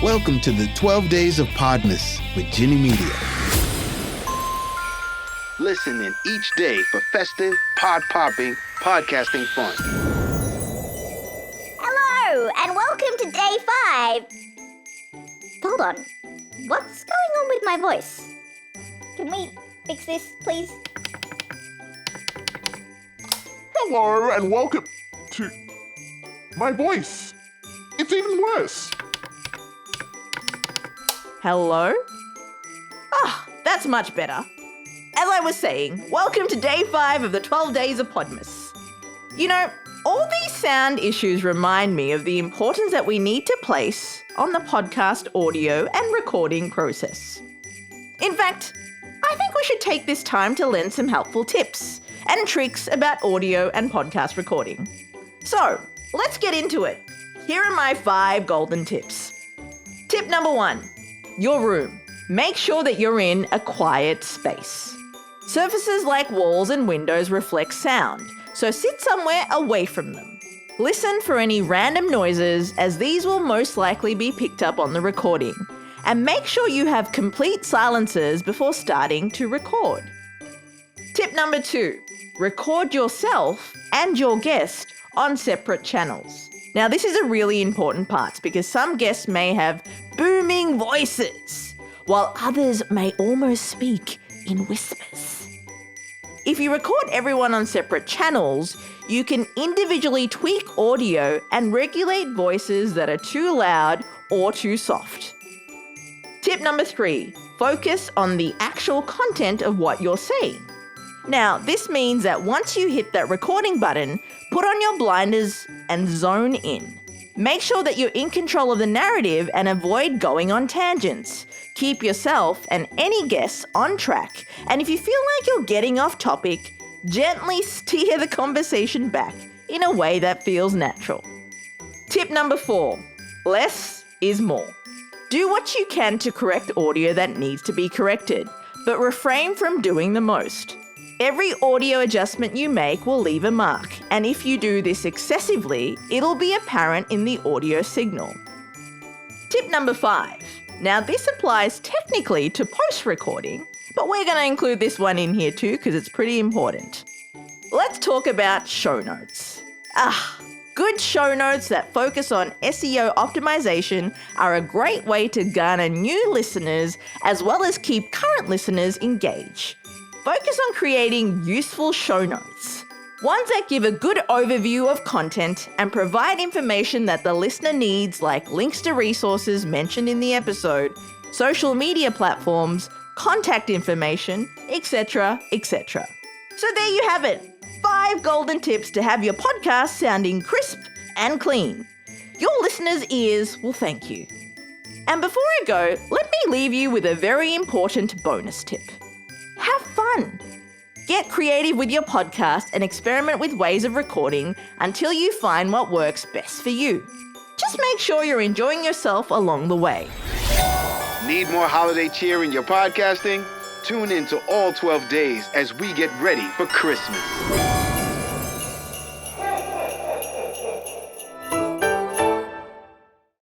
Welcome to the 12 Days of Podmas with Ginni Media. Listen in each day for festive, pod-popping, podcasting fun. Hello, and welcome to day 5. Hold on. What's going on with my voice? Can we fix this, please? Hello and welcome to my voice. It's even worse. Hello? That's much better. As I was saying, welcome to day 5 of the 12 Days of Podmas. You know, all these sound issues remind me of the importance that we need to place on the podcast audio and recording process. In fact, I think we should take this time to lend some helpful tips and tricks about audio and podcast recording. So, let's get into it. Here are my 5 golden tips. Tip number 1, your room. Make sure that you're in a quiet space. Surfaces like walls and windows reflect sound, so sit somewhere away from them. Listen for any random noises, as these will most likely be picked up on the recording. And make sure you have complete silences before starting to record. Tip number 2, record yourself and your guest on separate channels. Now, this is a really important part because some guests may have booming voices, while others may almost speak in whispers. If you record everyone on separate channels, you can individually tweak audio and regulate voices that are too loud or too soft. Tip number 3, focus on the actual content of what you're saying. Now, this means that once you hit that recording button, put on your blinders and zone in. Make sure that you're in control of the narrative and avoid going on tangents. Keep yourself and any guests on track. And if you feel like you're getting off topic, gently steer the conversation back in a way that feels natural. Tip number 4, less is more. Do what you can to correct audio that needs to be corrected, but refrain from doing the most. Every audio adjustment you make will leave a mark, and if you do this excessively, it'll be apparent in the audio signal. Tip number 5. Now, this applies technically to post-recording, but we're going to include this one in here too because it's pretty important. Let's talk about show notes. Good show notes that focus on SEO optimization are a great way to garner new listeners as well as keep current listeners engaged. Focus on creating useful show notes, ones that give a good overview of content and provide information that the listener needs, like links to resources mentioned in the episode, social media platforms, contact information, etc., etc. So there you have it, 5 golden tips to have your podcast sounding crisp and clean. Your listeners' ears will thank you. And before I go, let me leave you with a very important bonus tip. Have fun. Get creative with your podcast and experiment with ways of recording until you find what works best for you. Just make sure you're enjoying yourself along the way. Need more holiday cheer in your podcasting? Tune in to all 12 days as we get ready for Christmas.